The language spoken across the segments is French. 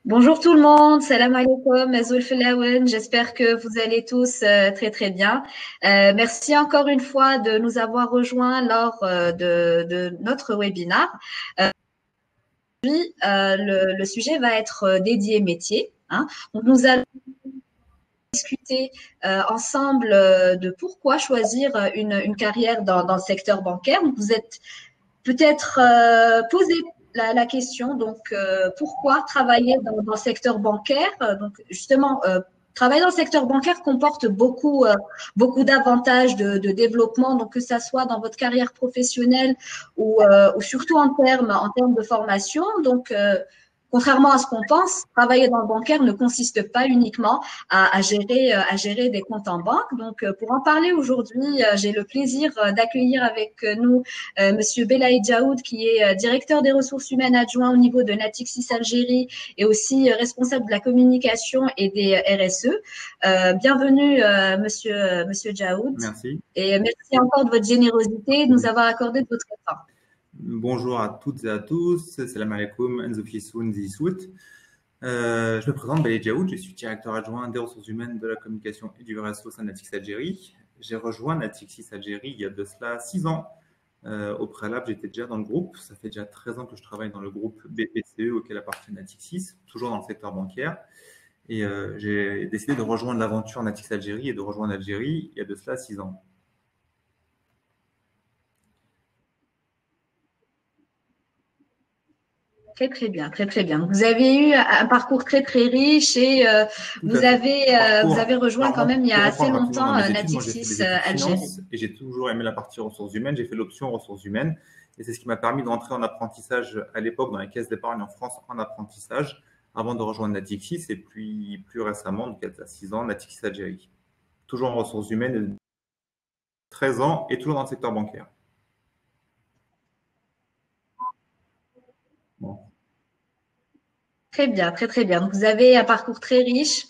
Bonjour tout le monde, salam alaikum, Azoul Felawen. J'espère que vous allez tous très très bien. Merci encore une fois de nous avoir rejoints lors de notre webinaire. Le sujet va être dédié métier, hein. Donc nous allons discuter ensemble de pourquoi choisir une carrière dans le secteur bancaire. Donc, vous êtes peut-être posé la question, donc pourquoi travailler dans le secteur bancaire. Donc justement, travailler dans le secteur bancaire comporte beaucoup d'avantages de développement, donc que ça soit dans votre carrière professionnelle ou surtout en termes de formation. Donc contrairement à ce qu'on pense, travailler dans le bancaire ne consiste pas uniquement à gérer des comptes en banque. Donc, pour en parler aujourd'hui, j'ai le plaisir d'accueillir avec nous Monsieur Belaïd Jaoud, qui est directeur des ressources humaines adjoint au niveau de Natixis Algérie et aussi responsable de la communication et des RSE. Bienvenue, Monsieur Jaoud. Merci. Et merci encore de votre générosité de nous avoir accordé de votre temps. Bonjour à toutes et à tous. Salam alaikum, Enzo Fissoun Zisout. Je me présente, Belaïd Jaoud, je suis directeur adjoint des ressources humaines, de la communication et du RSE au sein de Natixis Algérie. J'ai rejoint Natixis Algérie il y a de cela 6 ans. Au préalable, j'étais déjà dans le groupe. Ça fait déjà 13 ans que je travaille dans le groupe BPCE auquel appartient Natixis, toujours dans le secteur bancaire. Et j'ai décidé de rejoindre l'aventure Natixis Algérie et de rejoindre l'Algérie il y a de cela 6 ans. Très, très bien, très, très bien. Vous avez eu un parcours très, très riche et vous avez rejoint quand même il y a assez longtemps Natixis Algérie. Et j'ai toujours aimé la partie ressources humaines. J'ai fait l'option ressources humaines et c'est ce qui m'a permis d'entrer en apprentissage à l'époque dans les caisses d'épargne en France en apprentissage avant de rejoindre Natixis et puis plus récemment, donc il y a 6 ans, Natixis Algérie. Toujours en ressources humaines, 13 ans et toujours dans le secteur bancaire. Bon. Très bien, très très bien. Donc vous avez un parcours très riche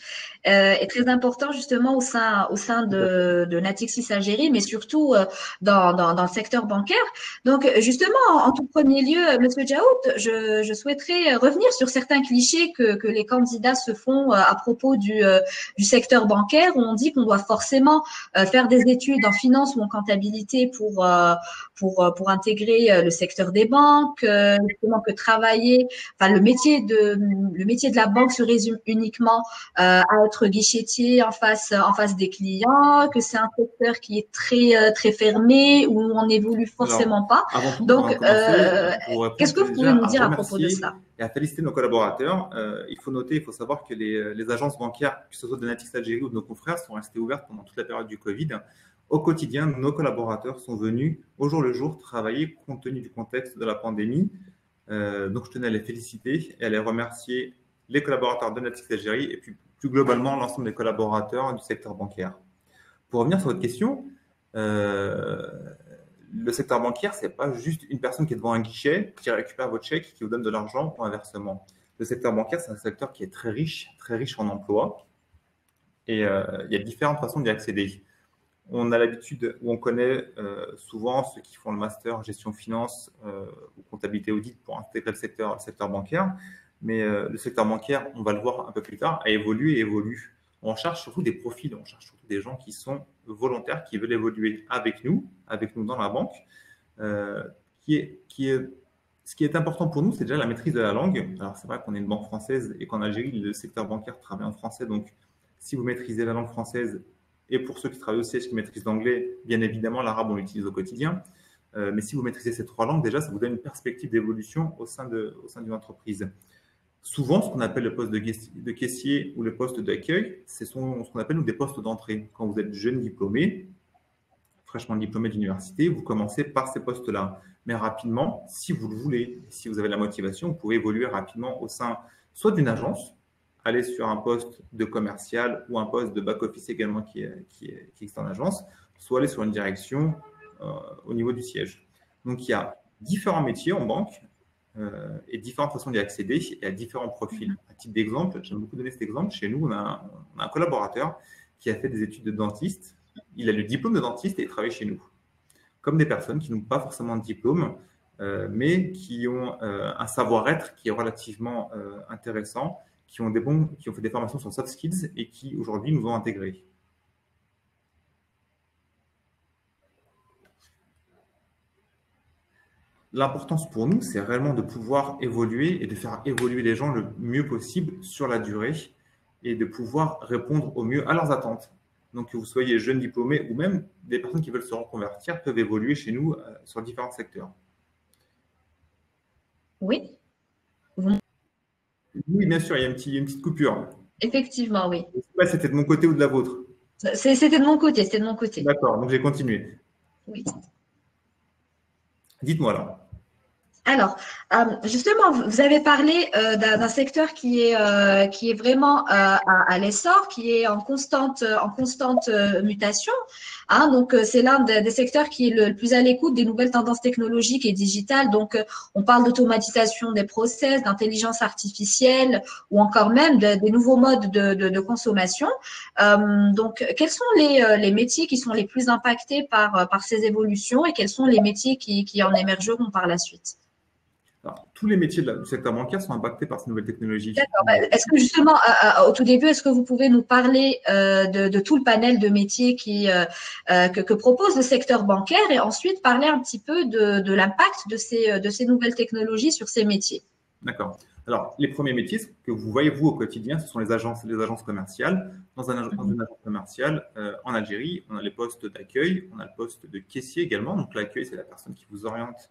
et très important justement au sein de Natixis Algérie, mais surtout dans le secteur bancaire. Donc justement, en tout premier lieu, Monsieur Djaoud, je souhaiterais revenir sur certains clichés que les candidats se font à propos du secteur bancaire, où on dit qu'on doit forcément faire des études en finance ou en comptabilité pour intégrer le secteur des banques, justement que travailler, enfin le métier de la banque se résume uniquement à être guichetier en face des clients, que c'est un secteur qui est très fermé où on n'évolue forcément pas. Donc, qu'est-ce que vous pouvez nous dire à propos de cela? Et à féliciter nos collaborateurs. Il faut savoir que les agences bancaires, que ce soit de Natixis Algérie ou de nos confrères, sont restées ouvertes pendant toute la période du Covid. Au quotidien, nos collaborateurs sont venus au jour le jour travailler compte tenu du contexte de la pandémie. Donc, je tenais à les féliciter et à les remercier, les collaborateurs de Natixis Algérie et puis plus globalement l'ensemble des collaborateurs du secteur bancaire. Pour revenir sur votre question, le secteur bancaire, ce n'est pas juste une personne qui est devant un guichet, qui récupère votre chèque, qui vous donne de l'argent pour un versement. Le secteur bancaire, c'est un secteur qui est très riche en emplois et il y a différentes façons d'y accéder. On a l'habitude, ou on connaît souvent ceux qui font le master gestion finance ou comptabilité audit pour intégrer le secteur bancaire. Mais le secteur bancaire, on va le voir un peu plus tard, a évolué et évolue. On cherche surtout des profils, on cherche surtout des gens qui sont volontaires, qui veulent évoluer avec nous dans la banque. Ce qui est important pour nous, c'est déjà la maîtrise de la langue. Alors, c'est vrai qu'on est une banque française et qu'en Algérie, le secteur bancaire travaille en français. Donc, si vous maîtrisez la langue française, et pour ceux qui travaillent au siège qui maîtrisent l'anglais, bien évidemment, l'arabe, on l'utilise au quotidien. Mais si vous maîtrisez ces 3 langues, déjà, ça vous donne une perspective d'évolution au sein d'une entreprise. Souvent, ce qu'on appelle le poste de caissier ou le poste d'accueil, c'est ce qu'on appelle nous des postes d'entrée. Quand vous êtes jeune diplômé, fraîchement diplômé d'université, vous commencez par ces postes-là. Mais rapidement, si vous le voulez, si vous avez la motivation, vous pouvez évoluer rapidement au sein soit d'une agence, aller sur un poste de commercial ou un poste de back-office également qui existe en agence, soit aller sur une direction au niveau du siège. Donc, il y a différents métiers en banque et différentes façons d'y accéder et à différents profils. À titre d'exemple, j'aime beaucoup donner cet exemple. Chez nous, on a un collaborateur qui a fait des études de dentiste. Il a le diplôme de dentiste et il travaille chez nous. Comme des personnes qui n'ont pas forcément de diplôme, mais qui ont un savoir-être qui est relativement intéressant qui ont fait des formations sur soft skills et qui aujourd'hui nous ont intégrés. L'importance pour nous, c'est réellement de pouvoir évoluer et de faire évoluer les gens le mieux possible sur la durée et de pouvoir répondre au mieux à leurs attentes. Donc, que vous soyez jeune diplômé ou même des personnes qui veulent se reconvertir peuvent évoluer chez nous sur différents secteurs. Oui. Oui, bien sûr, il y a une petite coupure. Effectivement, oui. Je ne sais pas si c'était de mon côté ou de la vôtre. C'était de mon côté, c'était de mon côté. D'accord, donc j'ai continué. Oui. Dites-moi là. Alors, justement, vous avez parlé d'un secteur qui est vraiment à l'essor, qui est en constante mutation. Hein, donc, c'est l'un des secteurs qui est le plus à l'écoute des nouvelles tendances technologiques et digitales. Donc, on parle d'automatisation des process, d'intelligence artificielle ou encore même des nouveaux modes de consommation. Donc, quels sont les métiers qui sont les plus impactés par ces évolutions et quels sont les métiers qui en émergeront par la suite? Alors, tous les métiers du secteur bancaire sont impactés par ces nouvelles technologies. D'accord. Est-ce que justement, au tout début, est-ce que vous pouvez nous parler de tout le panel de métiers que propose le secteur bancaire et ensuite parler un petit peu de l'impact de ces nouvelles technologies sur ces métiers? D'accord. Alors, les premiers métiers que vous voyez, vous, au quotidien, ce sont les agences commerciales. Dans une agence commerciale, en Algérie, on a les postes d'accueil, on a le poste de caissier également. Donc, l'accueil, c'est la personne qui vous oriente,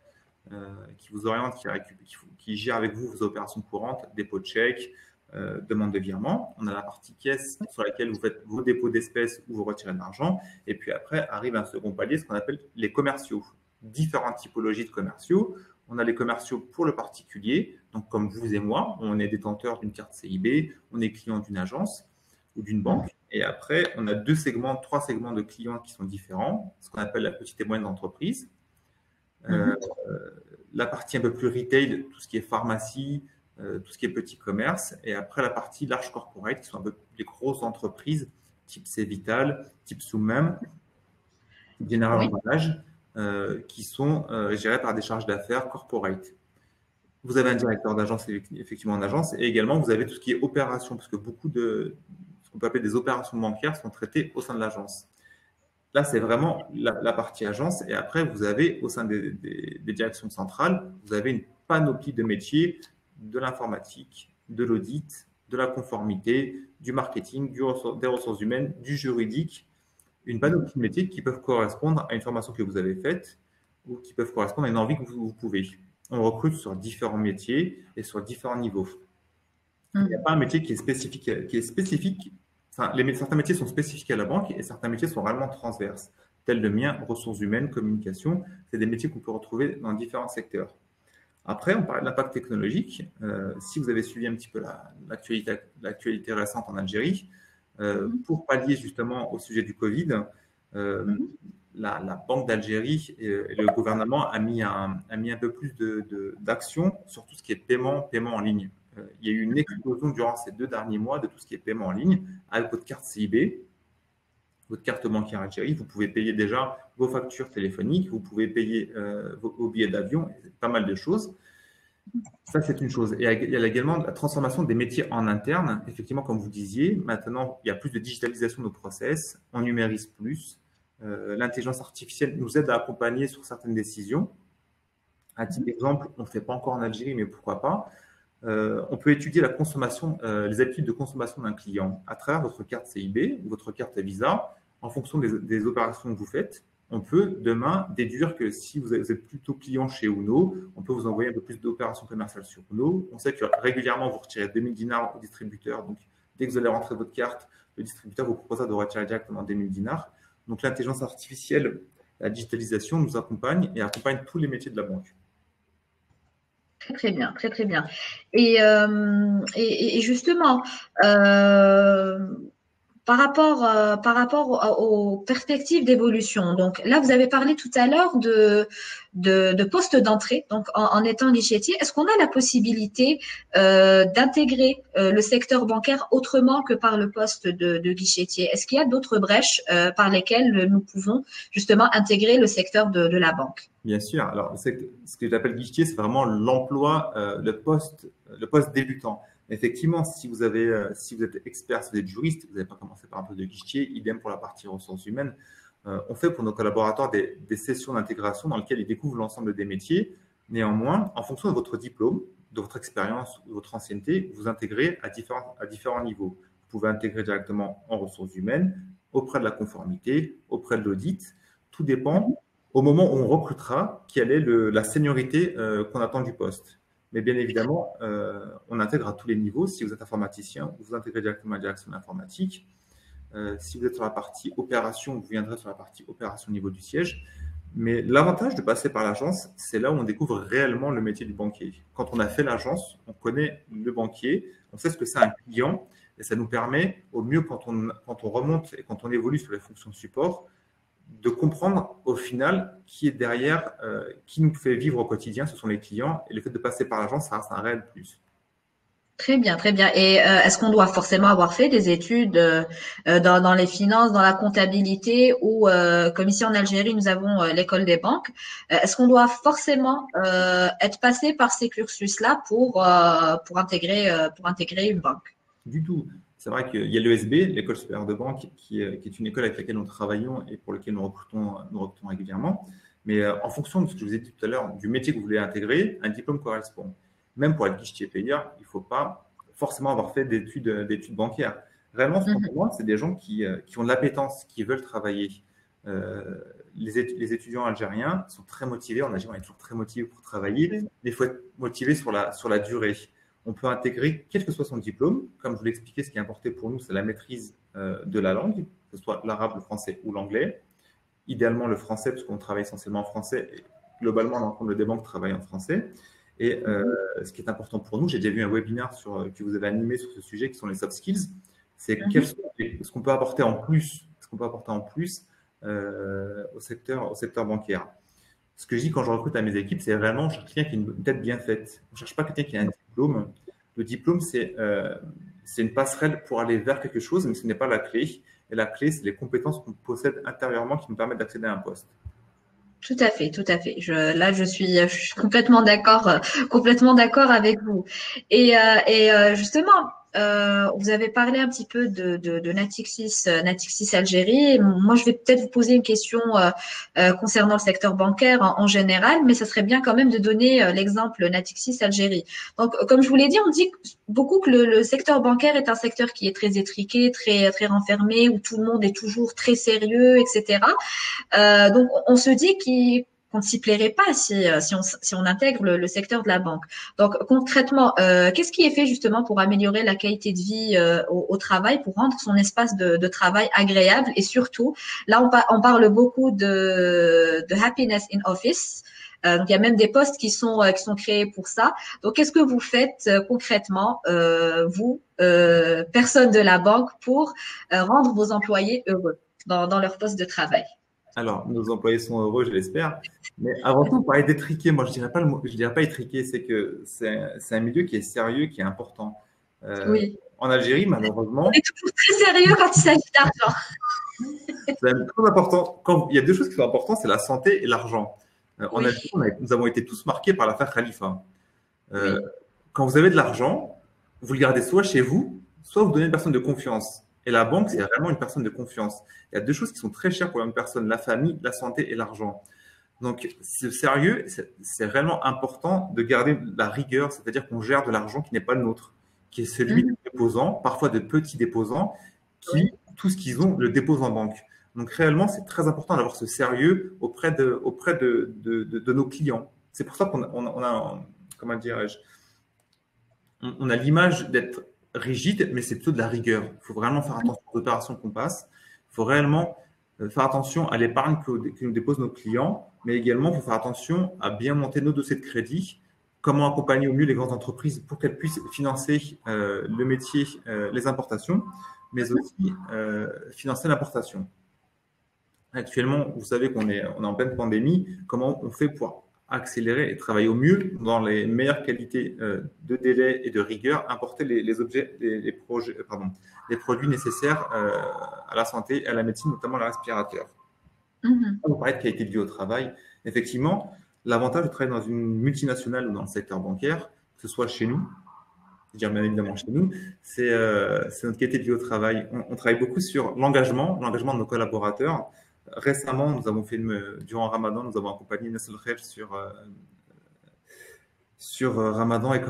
qui gère avec vous vos opérations courantes, dépôt de chèques, demande de virement. On a la partie caisse sur laquelle vous faites vos dépôts d'espèces ou vous retirez de l'argent. Et puis après, arrive un second palier, ce qu'on appelle les commerciaux. Différentes typologies de commerciaux. On a les commerciaux pour le particulier, donc comme vous et moi, on est détenteur d'une carte CIB, on est client d'une agence ou d'une banque. Et après, on a trois segments de clients qui sont différents, ce qu'on appelle la petite et moyenne entreprise. La partie un peu plus retail, tout ce qui est pharmacie, tout ce qui est petit commerce. Et après, la partie large corporate, qui sont un peu les grosses entreprises, type Cvital, type Soumem, General Emballage. Qui sont gérés par des charges d'affaires corporate. Vous avez un directeur d'agence, effectivement en agence, et également vous avez tout ce qui est opération, parce que beaucoup de ce qu'on peut appeler des opérations bancaires sont traitées au sein de l'agence. Là, c'est vraiment la partie agence, et après, vous avez au sein des directions centrales, vous avez une panoplie de métiers, de l'informatique, de l'audit, de la conformité, du marketing, des ressources humaines, du juridique, une panoplie de métiers qui peuvent correspondre à une formation que vous avez faite ou qui peuvent correspondre à une envie que vous pouvez. On recrute sur différents métiers et sur différents niveaux. Il n'y a pas un métier qui est spécifique. Enfin, certains métiers sont spécifiques à la banque et certains métiers sont réellement transverses, tels le mien, ressources humaines, communication. C'est des métiers qu'on peut retrouver dans différents secteurs. Après, on parle de l'impact technologique. Si vous avez suivi un petit peu l'actualité récente en Algérie, pour pallier justement au sujet du Covid, la Banque d'Algérie et le gouvernement a mis un peu plus d'action sur tout ce qui est paiement en ligne. Il y a eu une explosion durant ces 2 derniers mois de tout ce qui est paiement en ligne. Avec votre carte CIB, votre carte bancaire Algérie, vous pouvez payer déjà vos factures téléphoniques, vous pouvez payer vos billets d'avion, pas mal de choses. Ça, c'est une chose. Et il y a également la transformation des métiers en interne. Effectivement, comme vous disiez, maintenant, il y a plus de digitalisation de nos process, on numérise plus. L'intelligence artificielle nous aide à accompagner sur certaines décisions. À titre d'exemple, on ne le fait pas encore en Algérie, mais pourquoi pas. On peut étudier la consommation, les habitudes de consommation d'un client à travers votre carte CIB ou votre carte Visa, en fonction des opérations que vous faites. On peut demain déduire que si vous êtes plutôt client chez Uno, on peut vous envoyer un peu plus d'opérations commerciales sur Uno. On sait que régulièrement, vous retirez 2000 dinars au distributeur. Donc, dès que vous allez rentrer votre carte, le distributeur vous proposera de retirer directement 2000 dinars. Donc, l'intelligence artificielle, la digitalisation nous accompagne et accompagne tous les métiers de la banque. Très bien, très très bien. Et justement, par rapport aux perspectives d'évolution, donc là, vous avez parlé tout à l'heure de postes d'entrée, donc en étant guichetier. Est-ce qu'on a la possibilité d'intégrer le secteur bancaire autrement que par le poste de guichetier? Est-ce qu'il y a d'autres brèches par lesquelles nous pouvons justement intégrer le secteur de la banque? Bien sûr. Alors, ce que j'appelle guichetier, c'est vraiment l'emploi, le poste débutant. Effectivement, si vous êtes expert, si vous êtes juriste, vous n'avez pas commencé par un poste de guichetier, idem pour la partie ressources humaines. On fait pour nos collaborateurs des sessions d'intégration dans lesquelles ils découvrent l'ensemble des métiers. Néanmoins, en fonction de votre diplôme, de votre expérience ou de votre ancienneté, vous intégrez à différents niveaux. Vous pouvez intégrer directement en ressources humaines, auprès de la conformité, auprès de l'audit. Tout dépend au moment où on recrutera quelle est la seniorité qu'on attend du poste. Mais bien évidemment, on intègre à tous les niveaux. Si vous êtes informaticien, vous intégrez directement à la direction de l'informatique. Si vous êtes sur la partie opération, vous viendrez sur la partie opération au niveau du siège. Mais l'avantage de passer par l'agence, c'est là où on découvre réellement le métier du banquier. Quand on a fait l'agence, on connaît le banquier, on sait ce que c'est un client, et ça nous permet, au mieux quand on remonte et quand on évolue sur les fonctions support, de comprendre au final qui est derrière, qui nous fait vivre au quotidien, ce sont les clients, et le fait de passer par l'agence, ça reste un réel plus. Très bien, très bien. Et est-ce qu'on doit forcément avoir fait des études dans les finances, dans la comptabilité, ou comme ici en Algérie, nous avons l'école des banques. Est-ce qu'on doit forcément être passé par ces cursus-là pour intégrer une banque? Du tout. C'est vrai qu'il y a l'ESB, l'École supérieure de banque, qui est une école avec laquelle nous travaillons et pour laquelle nous recrutons régulièrement. Mais en fonction de ce que je vous ai dit tout à l'heure, du métier que vous voulez intégrer, un diplôme correspond. Même pour être guichetier payeur, il ne faut pas forcément avoir fait d'études bancaires. Réellement, spontanément, c'est des gens qui ont de l'appétence, qui veulent travailler. Les étudiants algériens sont très motivés. En Algérie, on est toujours très motivés pour travailler. Il faut être motivé sur la durée. On peut intégrer, quel que soit son diplôme. Comme je vous l'ai expliqué, ce qui est important pour nous, c'est la maîtrise de la langue, que ce soit l'arabe, le français ou l'anglais. Idéalement, le français, parce qu'on travaille essentiellement en français. Et globalement, l'ensemble des banques travaillent en français. Et ce qui est important pour nous, j'ai déjà vu un webinaire que vous avez animé sur ce sujet, qui sont les soft skills. C'est ce qu'on peut apporter en plus, au secteur bancaire. Ce que je dis quand je recrute à mes équipes, c'est vraiment, je cherche quelqu'un qui a une tête bien faite. Je ne cherche pas quelqu'un qui a un diplôme. Le diplôme, c'est une passerelle pour aller vers quelque chose, mais ce n'est pas la clé. Et la clé, c'est les compétences qu'on possède intérieurement qui nous permettent d'accéder à un poste. Tout à fait, tout à fait. Je suis complètement d'accord avec vous. Et justement, vous avez parlé un petit peu de Natixis Algérie. Moi, je vais peut-être vous poser une question concernant le secteur bancaire en général, mais ça serait bien quand même de donner l'exemple Natixis Algérie. Donc, comme je vous l'ai dit, on dit beaucoup que le secteur bancaire est un secteur qui est très étriqué, très renfermé, où tout le monde est toujours très sérieux, etc. Donc, on se dit qu'on ne s'y plairait pas si on intègre le secteur de la banque. Donc, concrètement, qu'est-ce qui est fait justement pour améliorer la qualité de vie au travail, pour rendre son espace de travail agréable et surtout, là, on parle beaucoup de happiness in office. Donc, il y a même des postes qui sont créés pour ça. Donc, qu'est-ce que vous faites concrètement, vous, personne de la banque, pour rendre vos employés heureux dans leur poste de travail? Alors, nos employés sont heureux, je l'espère. Mais avant tout, parler d'étriqué, moi, je dirais pas étriqué, c'est que c'est un milieu qui est sérieux, qui est important. Oui. En Algérie, malheureusement, On est toujours très sérieux quand il s'agit d'argent. c'est très important. Il y a deux choses qui sont importantes, c'est la santé et l'argent. En Oui. Algérie, nous avons été tous marqués par l'affaire Khalifa. Oui. Quand vous avez de l'argent, vous le gardez soit chez vous, soit vous donnez à une personne de confiance. Et la banque, c'est vraiment une personne de confiance. Il y a deux choses qui sont très chères pour une personne, la famille, la santé et l'argent. Donc, c'est sérieux, c'est réellement important de garder la rigueur, c'est-à-dire qu'on gère de l'argent qui n'est pas le nôtre, qui est celui des déposants, parfois de petits déposants, qui, tout ce qu'ils ont, le déposent en banque. Donc, réellement, c'est très important d'avoir ce sérieux auprès de nos clients. C'est pour ça qu'on a, comment dirais-je, on a l'image d'être rigide, mais c'est plutôt de la rigueur. Il faut vraiment faire attention aux opérations qu'on passe. Il faut réellement faire attention à l'épargne que nous déposent nos clients, mais également, il faut faire attention à bien monter nos dossiers de crédit, comment accompagner au mieux les grandes entreprises pour qu'elles puissent financer le métier, les importations, mais aussi financer l'importation. Actuellement, vous savez qu'on est en pleine pandémie. Comment on fait pour accélérer et travailler au mieux dans les meilleures qualités de délai et de rigueur, importer les produits nécessaires à la santé et à la médecine, notamment le respirateur. On parlait de qualité de vie au travail. Effectivement, l'avantage de travailler dans une multinationale ou dans le secteur bancaire, que ce soit chez nous dire bien évidemment chez nous, c'est notre qualité de vie au travail. On travaille beaucoup sur l'engagement de nos collaborateurs. Récemment, nous avons fait durant Ramadan, nous avons accompagné Nestlé Khair sur Ramadan et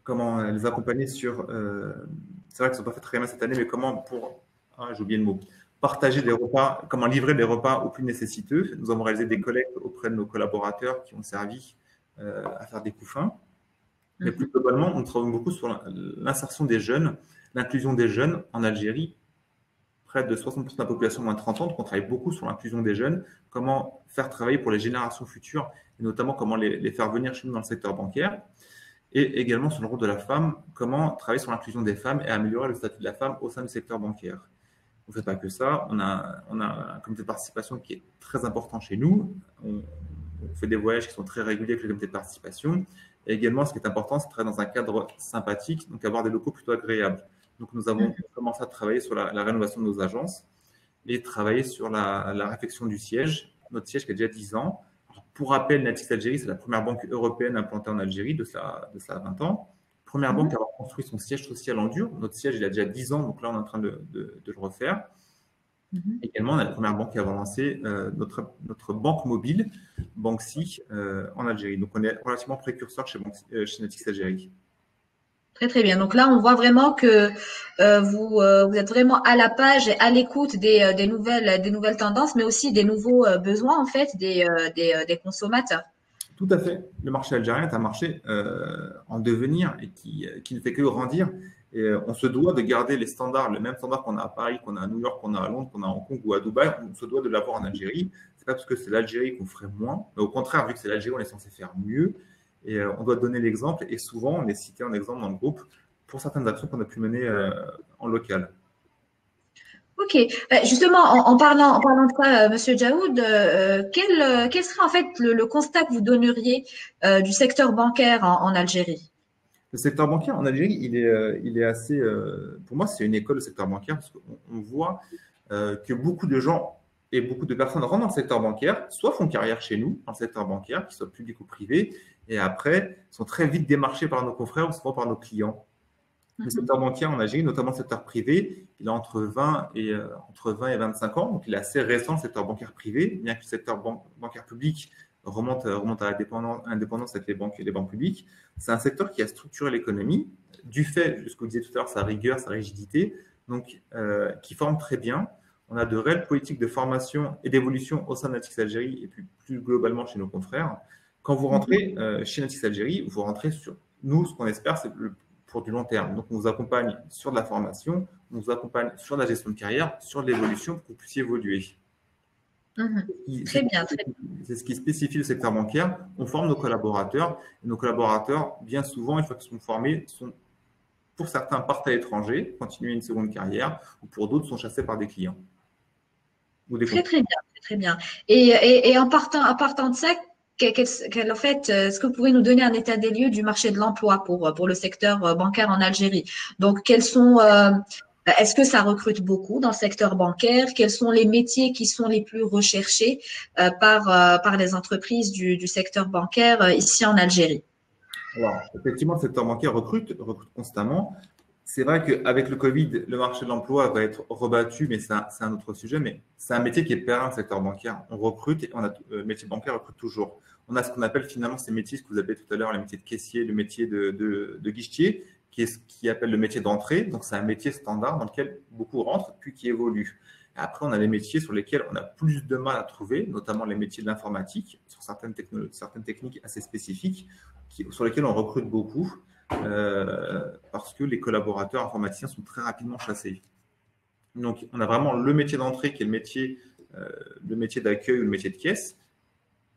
comment les accompagner sur. C'est vrai que ça n'a pas fait très bien cette année, mais comment j'ai oublié le mot. Partager des repas, comment livrer des repas aux plus nécessiteux. Nous avons réalisé des collectes auprès de nos collaborateurs qui ont servi à faire des couffins. Mais plus globalement, on travaille beaucoup sur l'insertion des jeunes, l'inclusion des jeunes en Algérie. Près de 60% de la population moins de 30 ans, donc on travaille beaucoup sur l'inclusion des jeunes, comment faire travailler pour les générations futures, et notamment comment les faire venir chez nous dans le secteur bancaire, et également sur le rôle de la femme, comment travailler sur l'inclusion des femmes et améliorer le statut de la femme au sein du secteur bancaire. On ne fait pas que ça, on a un comité de participation qui est très important chez nous, on fait des voyages qui sont très réguliers avec le comité de participation, et également ce qui est important, c'est de travailler dans un cadre sympathique, donc avoir des locaux plutôt agréables. Donc, nous avons commencé à travailler sur la rénovation de nos agences et travailler sur la réfection du siège, notre siège qui a déjà 10 ans. Alors, pour rappel, Natixis Algérie, c'est la première banque européenne implantée en Algérie de cela 20 ans. Première banque à avoir construit son siège social en dur. Notre siège, il a déjà 10 ans, donc là, on est en train de le refaire. Également, on est la première banque à avoir lancé notre banque mobile, Banksy, en Algérie. Donc, on est relativement précurseur chez Natixis Algérie. Très, très bien. Donc là, on voit vraiment que vous êtes vraiment à la page et à l'écoute des nouvelles tendances, mais aussi des nouveaux besoins, en fait, des consommateurs. Tout à fait. Le marché algérien est un marché en devenir et qui ne fait que grandir. Et on se doit de garder les standards, le même standard qu'on a à Paris, qu'on a à New York, qu'on a à Londres, qu'on a à Hong Kong ou à Dubaï. On se doit de l'avoir en Algérie. C'est pas parce que c'est l'Algérie qu'on ferait moins, mais au contraire, vu que c'est l'Algérie, on est censé faire mieux. Et on doit donner l'exemple. Et souvent, on est cité en exemple dans le groupe pour certaines actions qu'on a pu mener en local. Ok. Justement, en parlant de ça, Monsieur Djaoud, quel serait en fait le constat que vous donneriez du secteur bancaire en Algérie? Le secteur bancaire en Algérie, il est assez. Pour moi, c'est une école, le secteur bancaire, parce qu'on voit que beaucoup de gens et beaucoup de personnes rentrent dans le secteur bancaire, soit font carrière chez nous, dans le secteur bancaire, qu'il soit public ou privé, et après sont très vite démarchés par nos confrères ou souvent par nos clients. Le secteur bancaire en Algérie, notamment le secteur privé, il a entre 20 et 25 ans, donc il est assez récent, le secteur bancaire privé, bien que le secteur bancaire public remonte à l'indépendance avec les banques publiques. C'est un secteur qui a structuré l'économie, du fait, ce que vous disiez tout à l'heure, sa rigueur, sa rigidité, donc qui forme très bien. On a de réelles politiques de formation et d'évolution au sein de Natixis Algérie et puis plus globalement chez nos confrères. Quand vous rentrez chez Natixis Algérie, vous rentrez sur nous, ce qu'on espère, c'est pour du long terme. Donc, on vous accompagne sur de la formation, on vous accompagne sur la gestion de carrière, sur l'évolution pour que vous puissiez évoluer. Très bien, très bien. C'est ce qui spécifie le secteur bancaire. On forme nos collaborateurs. Et nos collaborateurs, bien souvent, une fois qu'ils sont formés, pour certains, partent à l'étranger, continuer une seconde carrière, ou pour d'autres, sont chassés par des clients. Ou des Très, très bien, très, très bien. Et en partant de ça, en fait, est-ce que vous pouvez nous donner un état des lieux du marché de l'emploi pour le secteur bancaire en Algérie? Donc, est-ce que ça recrute beaucoup dans le secteur bancaire? Quels sont les métiers qui sont les plus recherchés par les entreprises du secteur bancaire ici en Algérie? Alors, effectivement, le secteur bancaire recrute constamment. C'est vrai qu'avec le Covid, le marché de l'emploi va être rebattu, mais c'est un autre sujet. Mais c'est un métier qui est pérenne, le secteur bancaire. On recrute et le métier bancaire recrute toujours. On a ce qu'on appelle finalement ces métiers, ce que vous appelez tout à l'heure, les métiers de caissier, le métier de guichetier, qui est ce qui appelle le métier d'entrée. Donc, c'est un métier standard dans lequel beaucoup rentrent, puis qui évolue. Et après, on a les métiers sur lesquels on a plus de mal à trouver, notamment les métiers de l'informatique, sur certaines techniques assez spécifiques, sur lesquelles on recrute beaucoup. Parce que les collaborateurs informaticiens sont très rapidement chassés. Donc, on a vraiment le métier d'entrée qui est le métier d'accueil ou le métier de caisse,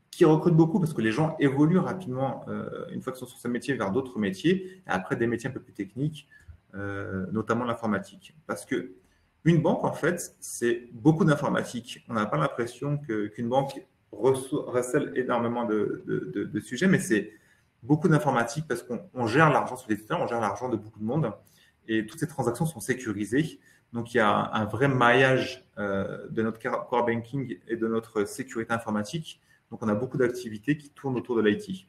qui recrute beaucoup parce que les gens évoluent rapidement une fois qu'ils sont sur ce métier vers d'autres métiers, et après des métiers un peu plus techniques, notamment l'informatique. Parce que une banque, en fait, c'est beaucoup d'informatique. On n'a pas l'impression qu'une banque recèle énormément de sujets, mais c'est beaucoup d'informatique parce qu'on gère l'argent sur les terrains, on gère l'argent de beaucoup de monde et toutes ces transactions sont sécurisées. Donc, il y a un vrai maillage de notre core banking et de notre sécurité informatique. Donc, on a beaucoup d'activités qui tournent autour de l'IT.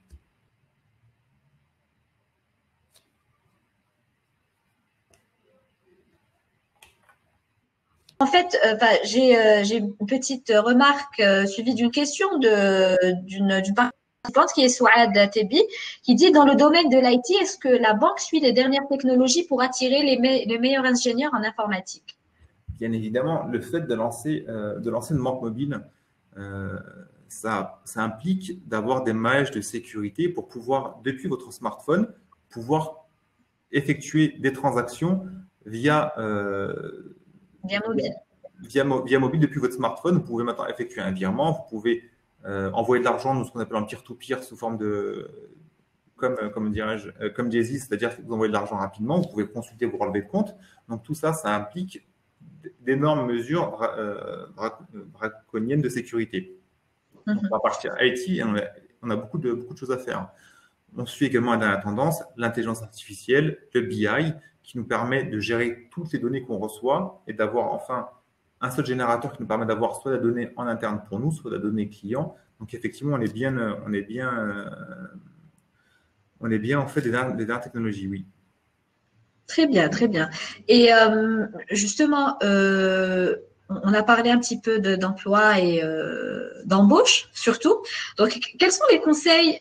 En fait, j'ai une petite remarque suivie d'une question d'une participante qui est Souad Tebi, qui dit dans le domaine de l'IT, est-ce que la banque suit les dernières technologies pour attirer les meilleurs ingénieurs en informatique? Bien évidemment, le fait de lancer une banque mobile, euh, ça implique d'avoir des mailles de sécurité pour pouvoir, depuis votre smartphone, pouvoir effectuer des transactions via, Bien via, mobile. via mobile depuis votre smartphone. Vous pouvez maintenant effectuer un virement, vous pouvez envoyer de l'argent, ce qu'on appelle en peer-to-peer, sous forme de, comme dirais-je, comme Jay-Z, c'est-à-dire que vous envoyez de l'argent rapidement, vous pouvez consulter vos relevés de compte. Donc tout ça, ça implique d'énormes mesures draconiennes de sécurité. Donc, Mhm. à partir IT, on a beaucoup de choses à faire. On suit également la dernière tendance, l'intelligence artificielle, le BI, qui nous permet de gérer toutes les données qu'on reçoit et d'avoir enfin un seul générateur qui nous permet d'avoir soit la donnée en interne pour nous, soit la donnée client. Donc effectivement, on est bien en fait des dernières technologies, oui. Très bien, très bien. Et justement, on a parlé un petit peu d'emploi et d'embauche surtout. Donc, quels sont les conseils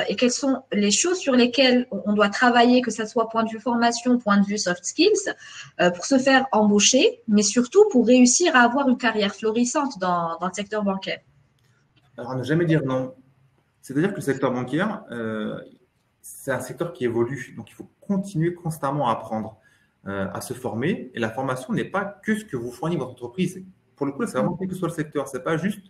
et quelles sont les choses sur lesquelles on doit travailler, que ce soit point de vue formation, point de vue soft skills, pour se faire embaucher, mais surtout pour réussir à avoir une carrière florissante dans le secteur bancaire? Alors, ne jamais dire non. C'est-à-dire que le secteur bancaire, c'est un secteur qui évolue. Donc, il faut continuer constamment à apprendre, à se former. Et la formation n'est pas que ce que vous fournit votre entreprise. Pour le coup, c'est vraiment quel que soit le secteur. C'est pas juste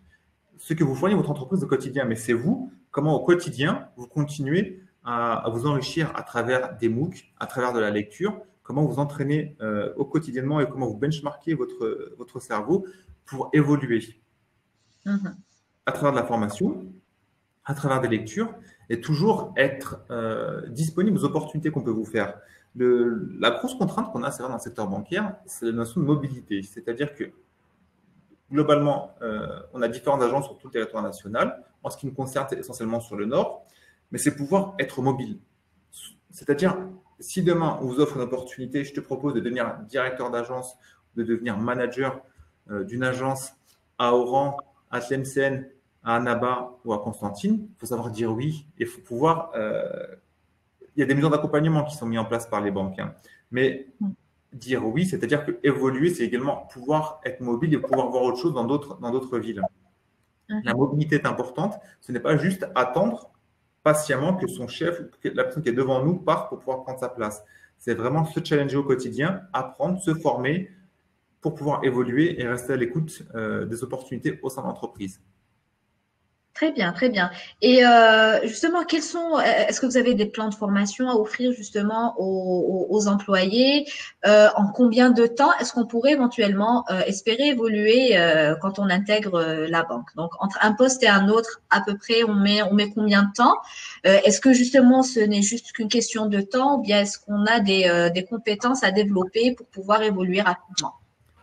ce que vous fournit votre entreprise au quotidien, mais c'est vous, comment au quotidien, vous continuez à vous enrichir à travers des MOOC, à travers de la lecture, comment vous entraînez au quotidiennement et comment vous benchmarkez votre cerveau pour évoluer Mhm. à travers de la formation, à travers des lectures et toujours être disponible aux opportunités qu'on peut vous faire. La grosse contrainte qu'on a, c'est vrai, dans le secteur bancaire, c'est la notion de mobilité. C'est-à-dire que globalement, on a différentes agences sur tout le territoire national. En ce qui nous concerne, c'est essentiellement sur le nord, mais c'est pouvoir être mobile. C'est-à-dire, si demain on vous offre une opportunité, je te propose de devenir directeur d'agence, de devenir manager d'une agence à Oran, à Tlemcen, à Annaba ou à Constantine, il faut savoir dire oui et il faut pouvoir. Il y a des mesures d'accompagnement qui sont mises en place par les banques, hein. Mais dire oui, c'est-à-dire que évoluer, c'est également pouvoir être mobile et pouvoir voir autre chose dans d'autres villes. La Mhm. mobilité est importante. Ce n'est pas juste attendre patiemment que son chef, que la personne qui est devant nous parte pour pouvoir prendre sa place. C'est vraiment se challenger au quotidien, apprendre, se former pour pouvoir évoluer et rester à l'écoute des opportunités au sein de l'entreprise. Très bien, très bien. Et justement, est-ce que vous avez des plans de formation à offrir justement aux employés? En combien de temps est-ce qu'on pourrait éventuellement espérer évoluer quand on intègre la banque? Donc, entre un poste et un autre, à peu près, on met combien de temps? Est-ce que justement, ce n'est juste qu'une question de temps ou bien est-ce qu'on a des compétences à développer pour pouvoir évoluer rapidement?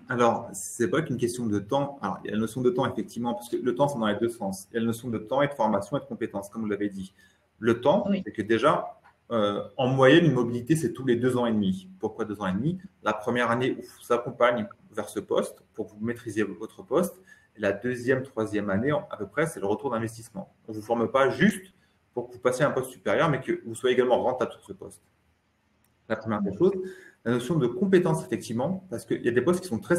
Alors, c'est pas qu'une question de temps. Alors, il y a la notion de temps, effectivement, parce que le temps, c'est dans les deux sens. Il y a la notion de temps et de formation et de compétences, comme vous l'avez dit. Le temps, Oui. c'est que déjà, en moyenne, une mobilité, c'est tous les 2 ans et demi. Pourquoi 2 ans et demi? La première année où vous accompagne vers ce poste pour que vous maîtrisiez votre poste. Et la deuxième, troisième année, à peu près, c'est le retour d'investissement. On ne vous forme pas juste pour que vous passiez à un poste supérieur, mais que vous soyez également rentable sur ce poste. La première des choses. La notion de compétence, effectivement, parce qu'il y a des postes qui sont très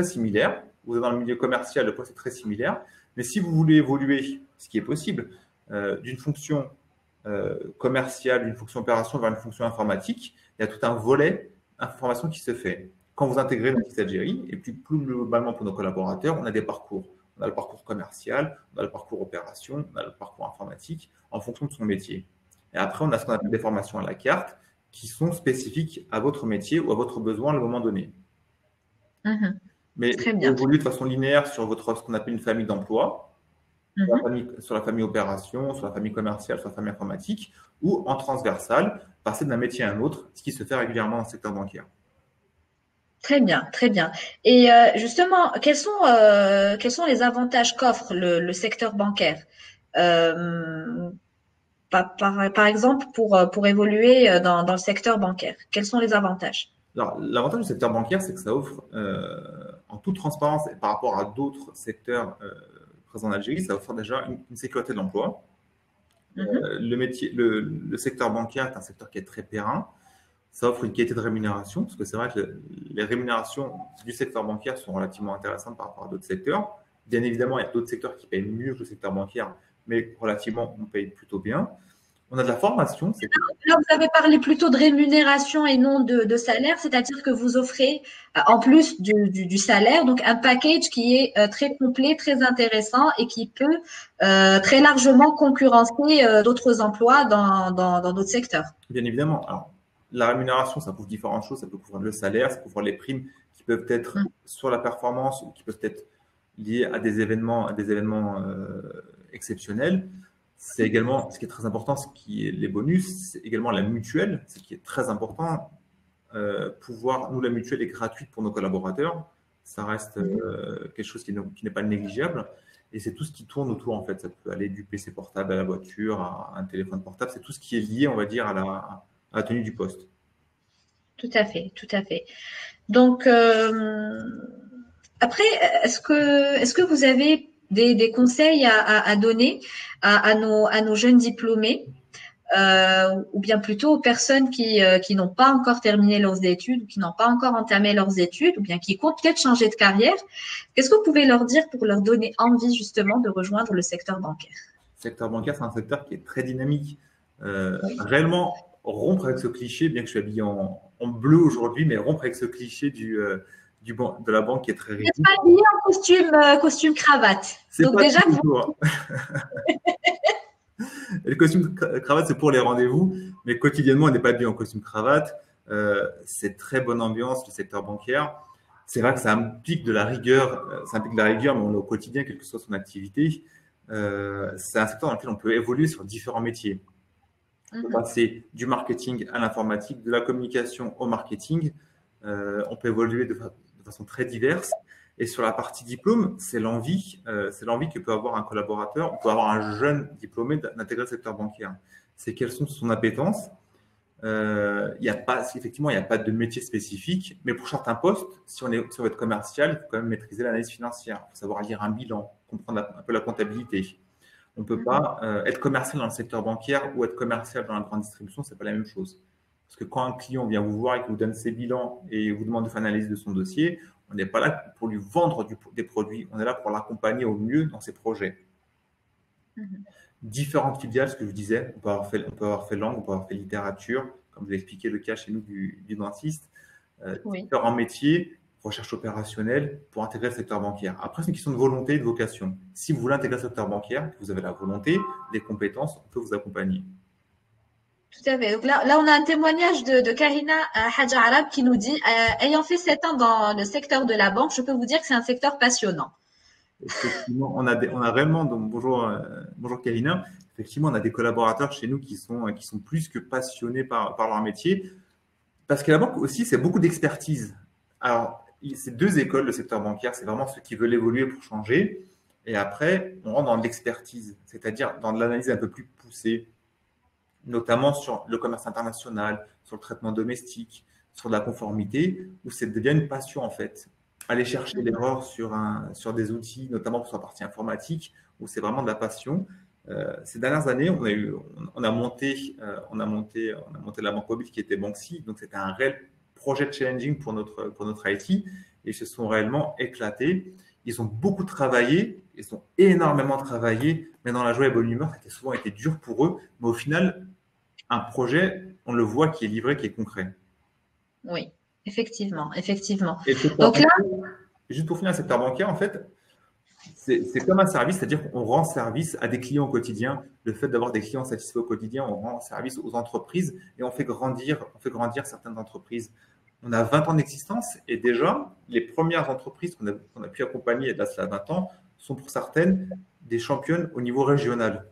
similaires. Vous êtes dans le milieu commercial, le poste est très similaire. Mais si vous voulez évoluer, ce qui est possible, d'une fonction commerciale, d'une fonction opération vers une fonction informatique, il y a tout un volet information qui se fait. Quand vous intégrez notre Algérie, et puis plus globalement pour nos collaborateurs, on a des parcours. On a le parcours commercial, on a le parcours opération, on a le parcours informatique, en fonction de son métier. Et après, on a ce qu'on appelle des formations à la carte, qui sont spécifiques à votre métier ou à votre besoin à un moment donné. Mhm. Mais Très vous bien. évoluez de façon linéaire sur ce qu'on appelle une famille d'emploi, Mhm. sur la famille opération, sur la famille commerciale, sur la famille informatique, ou en transversal, passer d'un métier à un autre, ce qui se fait régulièrement dans le secteur bancaire. Très bien, très bien. Et justement, quels sont les avantages qu'offre le secteur bancaire? Euh, par exemple, pour évoluer dans le secteur bancaire, quels sont les avantages? Alors, l'avantage du secteur bancaire, c'est que ça offre, en toute transparence et par rapport à d'autres secteurs présents en Algérie, ça offre déjà une sécurité de l'emploi. Le secteur bancaire est un secteur qui est très périn. Ça offre une qualité de rémunération, parce que c'est vrai que les rémunérations du secteur bancaire sont relativement intéressantes par rapport à d'autres secteurs. Bien évidemment, il y a d'autres secteurs qui payent mieux que le secteur bancaire, mais relativement, on paye plutôt bien. On a de la formation. Là, vous avez parlé plutôt de rémunération et non de salaire, c'est-à-dire que vous offrez, en plus du salaire, donc un package qui est très complet, très intéressant et qui peut très largement concurrencer d'autres emplois dans d'autres secteurs. Bien évidemment. Alors, la rémunération, ça couvre différentes choses. Ça peut couvrir le salaire, ça couvre les primes qui peuvent être sur la performance ou qui peuvent être liées à des événements exceptionnels. C'est également, ce qui est très important, ce qui est les bonus, c'est également la mutuelle, ce qui est très important. Nous, la mutuelle est gratuite pour nos collaborateurs. Ça reste quelque chose qui n'est pas négligeable. Et c'est tout ce qui tourne autour, en fait. Ça peut aller du PC portable à la voiture, à un téléphone portable. C'est tout ce qui est lié, on va dire, à la tenue du poste. Tout à fait, tout à fait. Donc, après, est-ce que vous avez des conseils à donner à nos jeunes diplômés ou bien plutôt aux personnes qui n'ont pas encore terminé leurs études, ou qui n'ont pas encore entamé leurs études, ou bien qui comptent peut-être changer de carrière? Qu'est-ce que vous pouvez leur dire pour leur donner envie justement de rejoindre le secteur bancaire? Le secteur bancaire, c'est un secteur qui est très dynamique. Réellement, rompre avec ce cliché, bien que je suis habillé en bleu aujourd'hui, mais rompre avec ce cliché de la banque qui est très rigide. Vous n'êtes pas habillé en costume cravate. Donc déjà, le costume cravate, c'est pour les rendez-vous, mais quotidiennement, on n'est pas habillé en costume cravate. C'est très bonne ambiance, le secteur bancaire. C'est vrai que ça implique de la rigueur, mais on est au quotidien, quelle que soit son activité. C'est un secteur dans lequel on peut évoluer sur différents métiers. On peut passer du marketing à l'informatique, de la communication au marketing. On peut évoluer de façon très diverse. Et sur la partie diplôme, c'est l'envie que peut avoir un collaborateur, on peut avoir un jeune diplômé d'intégrer le secteur bancaire. C'est quelles sont son appétence. Effectivement, il n'y a pas de métier spécifique, mais pour certains postes, si on veut être commercial, il faut quand même maîtriser l'analyse financière, il faut savoir lire un bilan, comprendre un peu la comptabilité. On ne peut pas être commercial dans le secteur bancaire ou être commercial dans la grande distribution, ce n'est pas la même chose. Parce que quand un client vient vous voir et qu'il vous donne ses bilans et vous demande de faire l'analyse de son dossier, on n'est pas là pour lui vendre des produits, on est là pour l'accompagner au mieux dans ses projets. Différentes filiales, ce que je disais, on peut avoir fait langue, on peut avoir fait littérature, comme vous expliqué le cas chez nous du dentiste, différents métiers, recherche opérationnelle pour intégrer le secteur bancaire. Après, c'est une question de volonté et de vocation. Si vous voulez intégrer le secteur bancaire, que vous avez la volonté, les compétences, on peut vous accompagner. Tout à fait. Donc là, on a un témoignage de Karina Hadja Arab qui nous dit ayant fait 7 ans dans le secteur de la banque, je peux vous dire que c'est un secteur passionnant. Effectivement, on a réellement, donc bonjour Karina, effectivement, on a des collaborateurs chez nous qui sont plus que passionnés par leur métier, parce que la banque aussi, c'est beaucoup d'expertise. Alors, c'est deux écoles, le secteur bancaire, c'est vraiment ceux qui veulent évoluer pour changer, et après, on rentre dans l'expertise, c'est-à-dire dans de l'analyse un peu plus poussée, notamment sur le commerce international, sur le traitement domestique, sur la conformité, où ça devient une passion en fait. Aller chercher l'erreur sur des outils, notamment sur la partie informatique, où c'est vraiment de la passion. Ces dernières années, on a monté la banque mobile qui était Banksy, donc c'était un réel projet challenging pour notre IT, et ils se sont réellement éclatés. Ils ont beaucoup travaillé, ils ont énormément travaillé, mais dans la joie et bonne humeur, ça a souvent été dur pour eux, mais au final, un projet, on le voit qui est livré, qui est concret. Oui, effectivement. Donc là, juste pour finir, le secteur bancaire, en fait, c'est comme un service, c'est-à-dire qu'on rend service à des clients au quotidien. Le fait d'avoir des clients satisfaits au quotidien, on rend service aux entreprises et on fait grandir certaines entreprises. On a 20 ans d'existence et déjà, les premières entreprises qu'on a pu accompagner, là, cela 20 ans, sont pour certaines des championnes au niveau régional.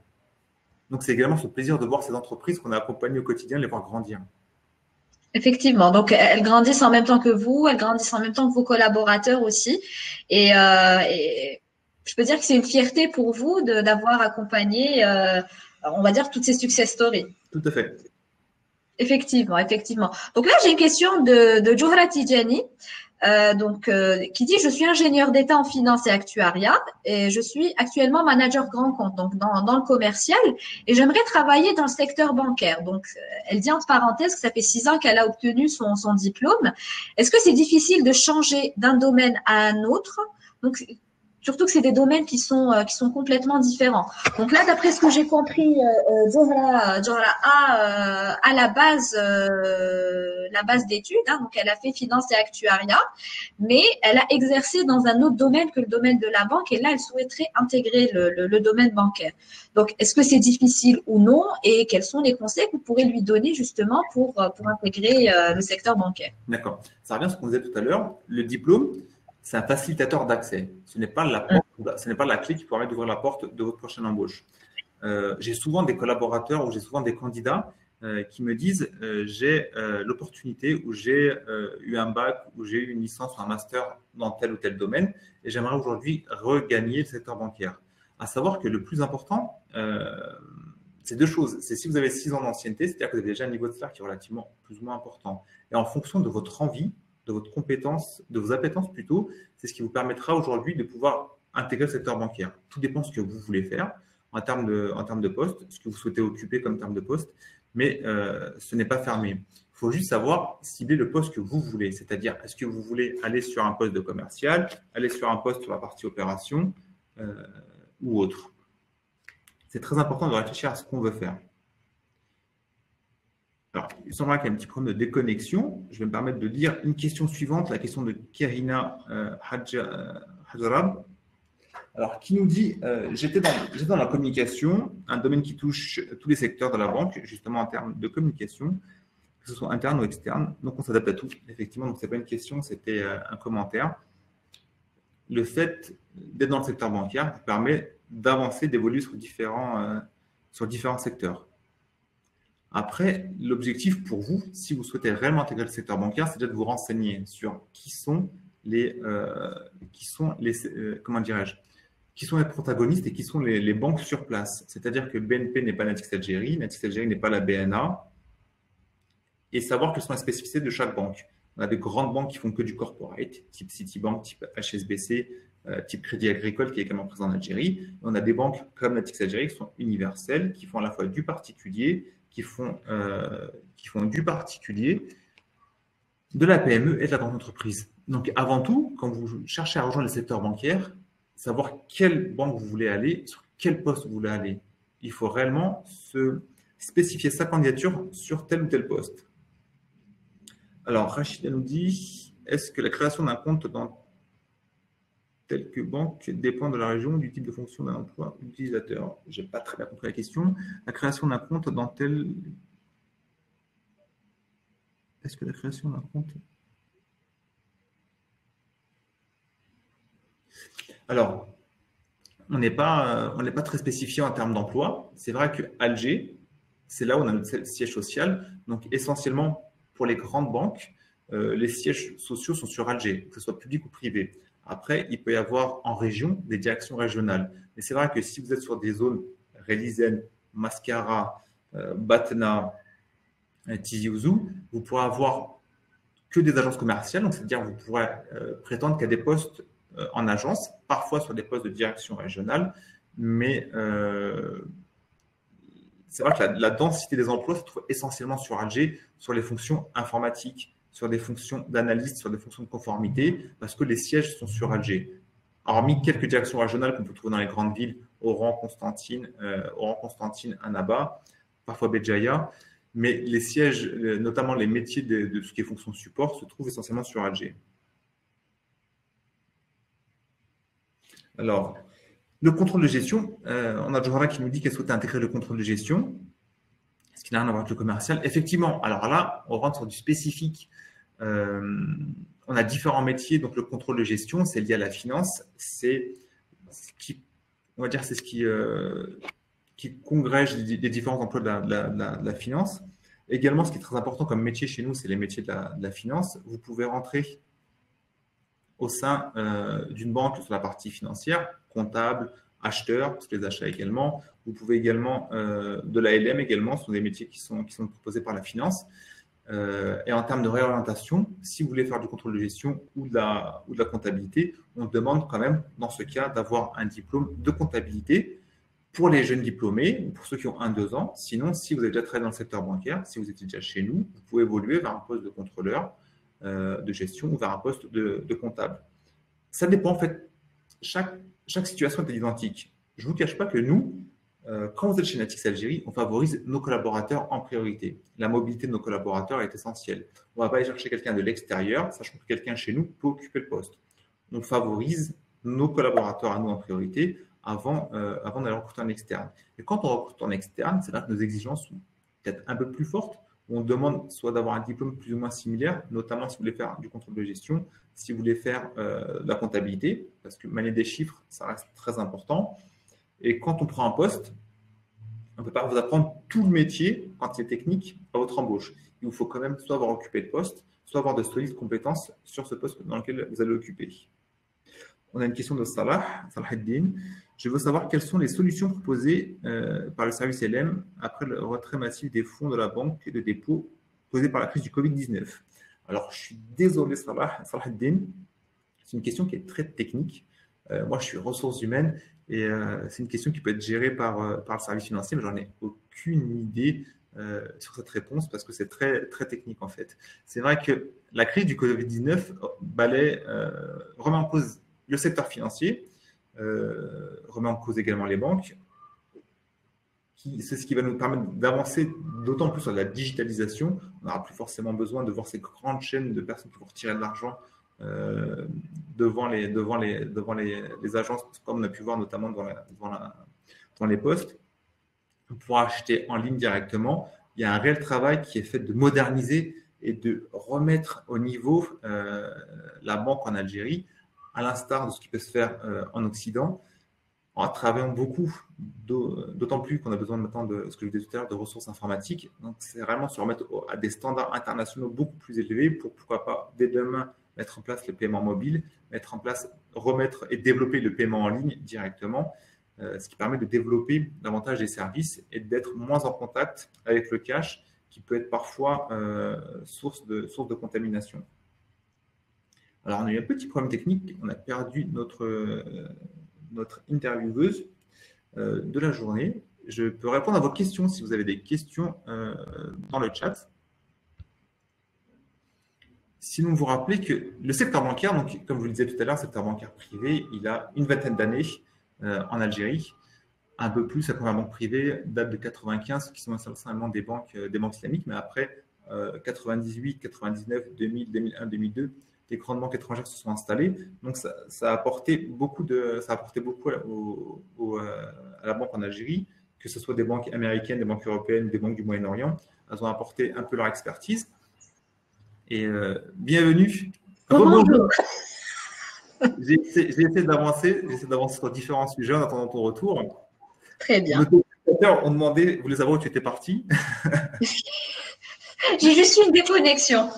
Donc, c'est également ce plaisir de voir ces entreprises qu'on a accompagnées au quotidien, les voir grandir. Effectivement. Donc, elles grandissent en même temps que vous, elles grandissent en même temps que vos collaborateurs aussi. Et je peux dire que c'est une fierté pour vous d'avoir accompagné, on va dire, toutes ces success stories. Tout à fait. Effectivement, effectivement. Donc là, j'ai une question de Johra Tijani, qui dit, je suis ingénieur d'État en finance et actuariat et je suis actuellement manager grand compte, donc dans le commercial, et j'aimerais travailler dans le secteur bancaire. Donc, elle dit entre parenthèses que ça fait 6 ans qu'elle a obtenu son diplôme. Est-ce que c'est difficile de changer d'un domaine à un autre? Donc, surtout que c'est des domaines qui sont complètement différents. Donc là, d'après ce que j'ai compris, Johra a la base d'études, hein, donc elle a fait finance et actuariat, mais elle a exercé dans un autre domaine que le domaine de la banque, et là, elle souhaiterait intégrer le domaine bancaire. Donc, est-ce que c'est difficile ou non, et quels sont les conseils que vous pourrez lui donner justement pour intégrer le secteur bancaire? D'accord. Ça revient à ce qu'on disait tout à l'heure. Le diplôme, c'est un facilitateur d'accès. Ce n'est pas la porte, ce n'est pas la clé qui permet d'ouvrir la porte de votre prochaine embauche. J'ai souvent des collaborateurs ou j'ai souvent des candidats qui me disent j'ai l'opportunité ou j'ai eu un bac ou j'ai eu une licence ou un master dans tel ou tel domaine et j'aimerais aujourd'hui regagner le secteur bancaire. À savoir que le plus important, c'est deux choses. C'est si vous avez 6 ans d'ancienneté, c'est-à-dire que vous avez déjà un niveau de salaire qui est relativement plus ou moins important. Et en fonction de votre envie, de votre compétence, de vos appétences plutôt, c'est ce qui vous permettra aujourd'hui de pouvoir intégrer le secteur bancaire. Tout dépend de ce que vous voulez faire en termes de poste, ce que vous souhaitez occuper comme terme de poste, mais ce n'est pas fermé. Il faut juste savoir cibler le poste que vous voulez, c'est-à-dire est-ce que vous voulez aller sur un poste de commercial, aller sur un poste sur la partie opération ou autre. C'est très important de réfléchir à ce qu'on veut faire. Alors, il semblerait qu'il y ait un petit problème de déconnexion. Je vais me permettre de lire une question suivante, la question de Kerina Hajarab. Alors, qui nous dit j'étais dans la communication, un domaine qui touche tous les secteurs de la banque, justement en termes de communication, que ce soit interne ou externe. Donc, on s'adapte à tout. Effectivement, donc ce n'est pas une question, c'était un commentaire. Le fait d'être dans le secteur bancaire vous permet d'avancer, d'évoluer sur différents secteurs. Après, l'objectif pour vous, si vous souhaitez réellement intégrer le secteur bancaire, c'est déjà de vous renseigner sur qui sont les protagonistes et qui sont les banques sur place. C'est-à-dire que BNP n'est pas Natixis Algérie, Natixis Algérie n'est pas la BNA, et savoir quelles sont les spécificités de chaque banque. On a des grandes banques qui font que du corporate, type Citibank, type HSBC, type Crédit Agricole qui est également présent en Algérie. Et on a des banques comme Natixis Algérie qui sont universelles, qui font à la fois du particulier, qui font du particulier, de la PME et de la grande entreprise. Donc, avant tout, quand vous cherchez à rejoindre le secteur bancaire, savoir quelle banque vous voulez aller, sur quel poste vous voulez aller. Il faut réellement se spécifier sa candidature sur tel ou tel poste. Alors, Rachida nous dit, est-ce que la création d'un compte dans telle que banque dépend de la région, du type de fonction d'un emploi utilisateur? Je n'ai pas très bien compris la question. La création d'un compte dans tel… Est-ce que la création d'un compte… Alors, on n'est pas très spécifié en termes d'emploi. C'est vrai que Alger, c'est là où on a notre siège social. Donc, essentiellement, pour les grandes banques, les sièges sociaux sont sur Alger, que ce soit public ou privé. Après, il peut y avoir en région des directions régionales. Mais c'est vrai que si vous êtes sur des zones Relizane, Mascara, Batna, Tizi Ouzou, vous pourrez avoir que des agences commerciales. Donc, c'est-à-dire que vous pourrez prétendre qu'à des postes en agence, parfois sur des postes de direction régionale, mais c'est vrai que la densité des emplois se trouve essentiellement sur Alger, sur les fonctions informatiques, sur des fonctions d'analyste, sur des fonctions de conformité, parce que les sièges sont sur Alger. Hormis quelques directions régionales qu'on peut trouver dans les grandes villes, Oran, Constantine, Annaba, parfois Béjaïa, mais les sièges, notamment les métiers de ce qui est fonction support, se trouvent essentiellement sur Alger. Alors, le contrôle de gestion, on a Johara qui nous dit qu'elle souhaite intégrer le contrôle de gestion, ce qui n'a rien à voir avec le commercial. Effectivement, alors là, on rentre sur du spécifique. On a différents métiers, donc le contrôle de gestion, c'est lié à la finance, c'est ce qui, on va dire, c'est ce qui congrège les différents emplois de la finance. Également, ce qui est très important comme métier chez nous, c'est les métiers de la finance. Vous pouvez rentrer au sein d'une banque sur la partie financière, comptable, acheteur, parce que les achats également. Vous pouvez également de l'ALM également, ce sont des métiers qui sont proposés par la finance. Et en termes de réorientation, si vous voulez faire du contrôle de gestion ou de la comptabilité, on demande quand même, dans ce cas, d'avoir un diplôme de comptabilité pour les jeunes diplômés ou pour ceux qui ont 1-2 ans. Sinon, si vous avez déjà travaillé dans le secteur bancaire, si vous étiez déjà chez nous, vous pouvez évoluer vers un poste de contrôleur de gestion ou vers un poste de comptable. Ça dépend, en fait, chaque situation est identique. Je ne vous cache pas que nous, quand vous êtes chez Natixis Algérie, on favorise nos collaborateurs en priorité. La mobilité de nos collaborateurs est essentielle. On ne va pas aller chercher quelqu'un de l'extérieur, sachant que quelqu'un chez nous peut occuper le poste. On favorise nos collaborateurs à nous en priorité avant d'aller recruter en externe. Et quand on recrute en externe, c'est là que nos exigences sont peut-être un peu plus fortes. On demande soit d'avoir un diplôme plus ou moins similaire, notamment si vous voulez faire du contrôle de gestion, si vous voulez faire de la comptabilité, parce que manier des chiffres, ça reste très important. Et quand on prend un poste, on ne peut pas vous apprendre tout le métier quand c'est technique à votre embauche. Il vous faut quand même soit avoir occupé le poste, soit avoir de solides compétences sur ce poste dans lequel vous allez l'occuper. On a une question de Salahuddin. Je veux savoir quelles sont les solutions proposées par le service LM après le retrait massif des fonds de la banque et de dépôt causé par la crise du Covid-19. Alors, je suis désolé, Salahuddin. C'est une question qui est très technique. Moi, je suis ressources humaines et c'est une question qui peut être gérée par le service financier, mais j'en ai aucune idée sur cette réponse parce que c'est très, très technique en fait. C'est vrai que la crise du Covid-19 remet en cause le secteur financier, remet en cause également les banques. C'est ce qui va nous permettre d'avancer d'autant plus sur la digitalisation. On n'aura plus forcément besoin de voir ces grandes chaînes de personnes qui vont retirer de l'argent devant les agences, comme on a pu voir notamment dans les postes. On pourra acheter en ligne directement. Il y a un réel travail qui est fait de moderniser et de remettre au niveau la banque en Algérie, à l'instar de ce qui peut se faire en Occident, en travaillant beaucoup, d'autant plus qu'on a besoin maintenant de ce que je disais tout à l'heure, de ressources informatiques. Donc, c'est vraiment se remettre à des standards internationaux beaucoup plus élevés pour, pourquoi pas, dès demain, mettre en place le paiement mobile, remettre et développer le paiement en ligne directement, ce qui permet de développer davantage des services et d'être moins en contact avec le cash qui peut être parfois source de contamination. Alors, on a eu un petit problème technique, on a perdu notre intervieweuse de la journée. Je peux répondre à vos questions si vous avez des questions dans le chat. Sinon, vous rappelez que le secteur bancaire, donc, comme je vous le disais tout à l'heure, le secteur bancaire privé, il a une vingtaine d'années en Algérie. Un peu plus, la première banque privée date de 95, qui sont essentiellement des banques islamiques, mais après 98, 99, 2000, 2001, 2002, les grandes banques étrangères se sont installées. Donc, ça a apporté beaucoup à la banque en Algérie, que ce soit des banques américaines, des banques européennes, des banques du Moyen-Orient. Elles ont apporté un peu leur expertise. Et bienvenue. Bonjour. J'ai essayé d'avancer sur différents sujets en attendant ton retour. Très bien. Nos téléspectateurs ont demandé, voulaient savoir où tu étais parti. J'ai juste eu une déconnexion.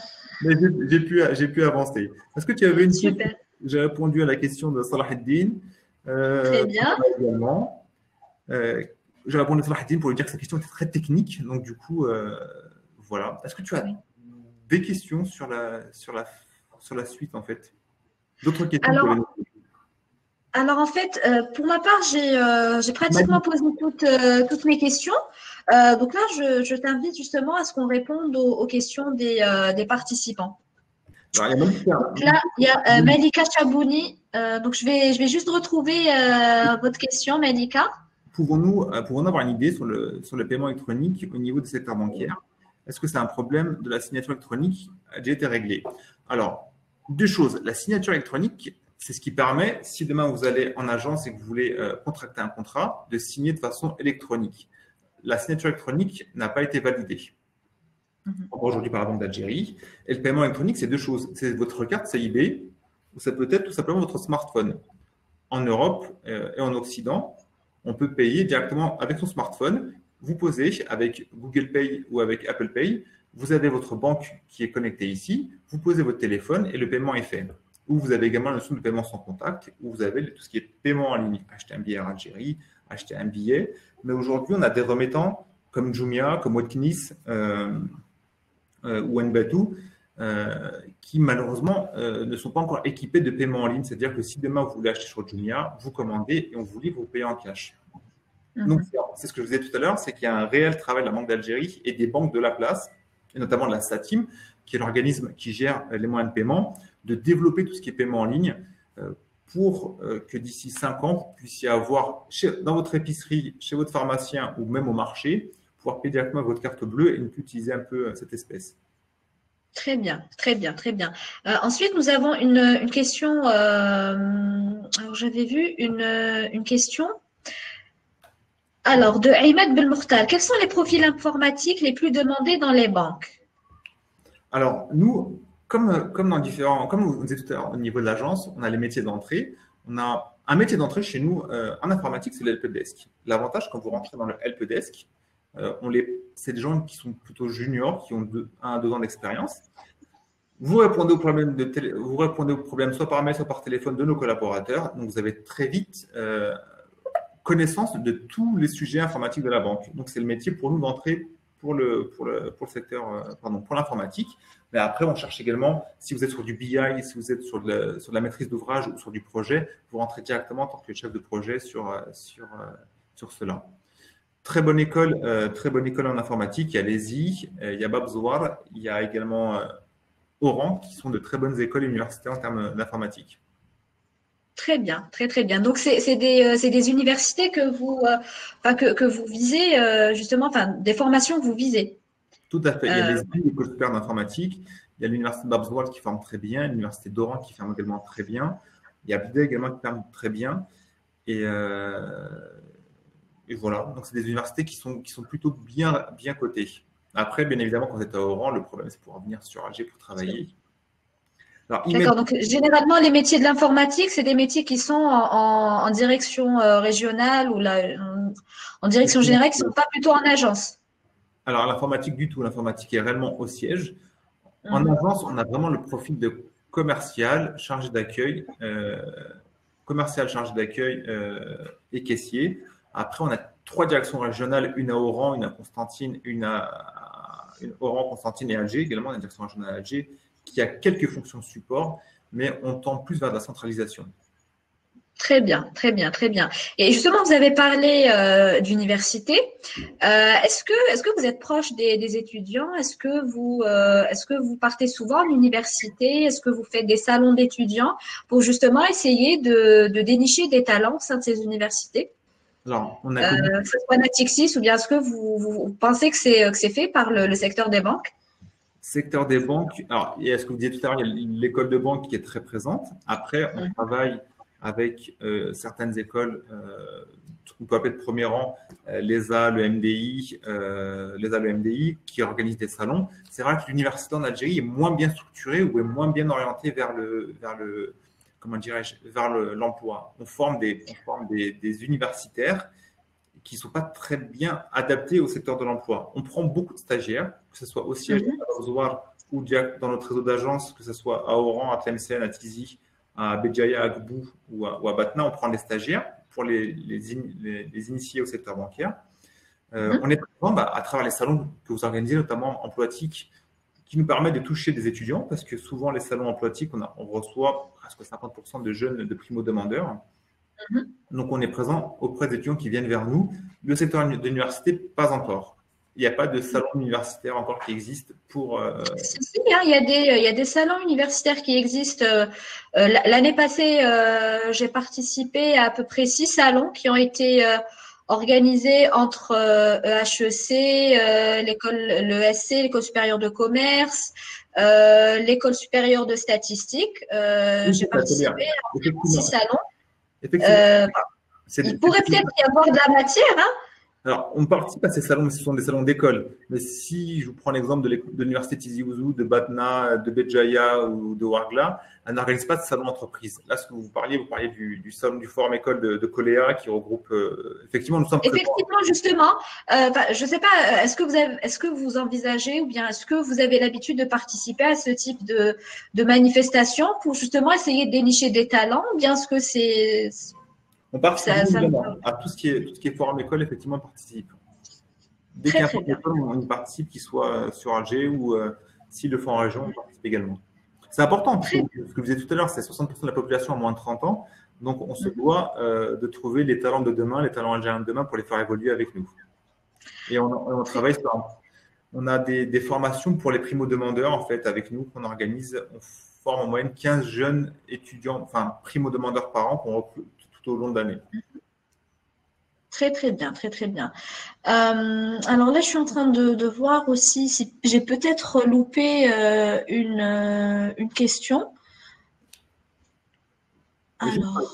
Mais j'ai pu avancer. Est-ce que tu avais une Super. question? J'ai répondu à la question de Salahuddin. Très bien. Également. J'ai répondu à Salahuddin pour lui dire que sa question était très technique. Donc, du coup, voilà. Est-ce que tu as des questions sur la suite, en fait? D'autres questions? Alors, en fait, pour ma part, j'ai pratiquement posé toutes mes questions. Donc là, je t'invite justement à ce qu'on réponde aux questions des participants. Alors, donc là, il y a Malika Chabouni. Donc, je vais juste retrouver votre question, Malika. Pouvons-nous avoir une idée sur le paiement électronique au niveau du secteur bancaire? Est-ce que c'est un problème de la signature électronique a déjà été réglé? Alors, deux choses. La signature électronique, c'est ce qui permet, si demain vous allez en agence et que vous voulez contracter un contrat, de signer de façon électronique. La signature électronique n'a pas été validée aujourd'hui par la Banque d'Algérie. Et le paiement électronique, c'est deux choses. C'est votre carte CIB ou ça peut être tout simplement votre smartphone. En Europe et en Occident, on peut payer directement avec son smartphone. Vous posez avec Google Pay ou avec Apple Pay. Vous avez votre banque qui est connectée ici. Vous posez votre téléphone et le paiement est fait. où vous avez également la notion de paiement sans contact, où vous avez tout ce qui est paiement en ligne, acheter un billet à Algérie, acheter un billet. Mais aujourd'hui, on a des remettants comme Jumia, comme Watkins ou Nbatou, qui malheureusement ne sont pas encore équipés de paiement en ligne. C'est-à-dire que si demain vous voulez acheter sur Jumia, vous commandez et on vous livre, vous payez en cash. Donc, c'est ce que je vous disais tout à l'heure, c'est qu'il y a un réel travail de la Banque d'Algérie et des banques de la place, et notamment de la SATIM, qui est l'organisme qui gère les moyens de paiement, de développer tout ce qui est paiement en ligne pour que d'ici 5 ans, vous puissiez avoir dans votre épicerie, chez votre pharmacien ou même au marché, pouvoir payer directement avec votre carte bleue et ne plus utiliser un peu cette espèce. Très bien, très bien, très bien. Ensuite, nous avons une question. Alors, j'avais vu une question. Alors, de Ahmed Belmokhtar, quels sont les profils informatiques les plus demandés dans les banques? Alors, nous, comme vous disiez tout à l'heure, au niveau de l'agence, on a les métiers d'entrée. On a un métier d'entrée chez nous en informatique, c'est le helpdesk. L'avantage, quand vous rentrez dans le helpdesk, c'est des gens qui sont plutôt juniors, qui ont 1 à 2 ans d'expérience. Vous répondez aux problèmes soit par mail, soit par téléphone de nos collaborateurs. Donc, vous avez très vite connaissance de tous les sujets informatiques de la banque. Donc, c'est le métier pour nous d'entrer pour le secteur, pour l'informatique. Mais après, on cherche également, si vous êtes sur du BI, si vous êtes sur de la maîtrise d'ouvrage ou sur du projet, vous rentrez directement en tant que chef de projet sur cela. Très bonne école en informatique. Il y a l'ESI, il y a Babzouar, il y a également Oran, qui sont de très bonnes écoles universitaires en termes d'informatique. Très bien, très très bien. Donc c'est des universités que vous visez justement, des formations que vous visez. Tout à fait. Il y a l'école supérieure d'informatique, il y a l'université de Babzouar qui forme très bien, l'université d'Oran qui forme également très bien, il y a Bida également qui forme très bien. Et voilà. Donc c'est des universités qui sont plutôt bien cotées. Après, bien évidemment, quand vous êtes à Oran, le problème c'est pour venir sur Alger pour travailler. D'accord, donc généralement les métiers de l'informatique, c'est des métiers qui sont en direction régionale ou en direction générale, qui ne sont pas plutôt en agence. Alors l'informatique du tout, l'informatique est réellement au siège. En agence, on a vraiment le profil de commercial, chargé d'accueil, et caissier. Après, on a 3 directions régionales, une à Oran, une à Constantine, une Oran, Constantine et Alger, également une direction régionale à Alger, qui a quelques fonctions de support, mais on tend plus vers la centralisation. Très bien, très bien, très bien. Et justement, vous avez parlé d'université. Est-ce que vous êtes proche des étudiants? Est-ce que vous partez souvent à l'université? Est-ce que vous faites des salons d'étudiants pour justement essayer de dénicher des talents au sein de ces universités? Alors, on a que ce soit Natixis ou bien est-ce que vous pensez que c'est fait par le secteur des banques? Secteur des banques, alors, et ce que vous disiez tout à l'heure, il y a l'école de banque qui est très présente. Après, on travaille avec certaines écoles, qu'on peut appeler de premier rang, l'ESA, le MDI, qui organisent des salons. C'est vrai que l'université en Algérie est moins bien structurée ou est moins bien orientée vers l'emploi. On forme des universitaires qui ne sont pas très bien adaptés au secteur de l'emploi. On prend beaucoup de stagiaires, que ce soit au siège à Ozoir ou dans notre réseau d'agences, que ce soit à Oran, à Tlemcen, à Tizi, à Béjaïa, à Gbou ou à Batna. On prend des stagiaires pour les initier au secteur bancaire. On est présent à travers les salons que vous organisez, notamment Emploitique, qui nous permettent de toucher des étudiants, parce que souvent les salons Emploitique, on reçoit presque 50% de jeunes de primo-demandeurs. Donc, on est présent auprès d'étudiants qui viennent vers nous. Le secteur de l'université, pas encore. Il n'y a pas de salon universitaire encore qui existe pour… Si, il y a des salons universitaires qui existent. L'année passée, j'ai participé à peu près 6 salons qui ont été organisés entre HEC, l'ESC, l'École supérieure de commerce, l'École supérieure de statistique. J'ai participé à 6 salons. Il pourrait peut-être y avoir de la matière, hein, Alors, on participe à ces salons, mais ce sont des salons d'école. Mais si je vous prends l'exemple de l'université Tizi Ouzou, de Batna, de Béjaïa ou de Ouargla, elle n'organise pas de salon d'entreprise. Là, ce que vous parliez du salon du forum école de Coléa qui regroupe, effectivement, nous sommes présents. Effectivement, justement, je ne sais pas, est-ce que vous envisagez ou bien est-ce que vous avez l'habitude de participer à ce type de manifestation pour justement essayer de dénicher des talents ou bien est-ce que On participe ça évidemment à tout ce qui est forum école, effectivement, on participe. Dès qu'il y très a un très forum bien. école, on y participe, qu'il soit sur Alger ou s'il le fait en région, on participe également. C'est important, parce que Très ce que vous disiez tout à l'heure, c'est 60% de la population a moins de 30 ans. Donc, on se doit de trouver les talents de demain, les talents algériens de demain pour les faire évoluer avec nous. Et on travaille sur. On a des formations pour les primo-demandeurs, en fait, avec nous, qu'on organise. On forme en moyenne 15 jeunes étudiants, enfin, primo-demandeurs par an qu'on recrute tout au long de l'année. très très bien, très très bien. Alors là, je suis en train de voir aussi si j'ai peut-être loupé une question. Mais juste Alors,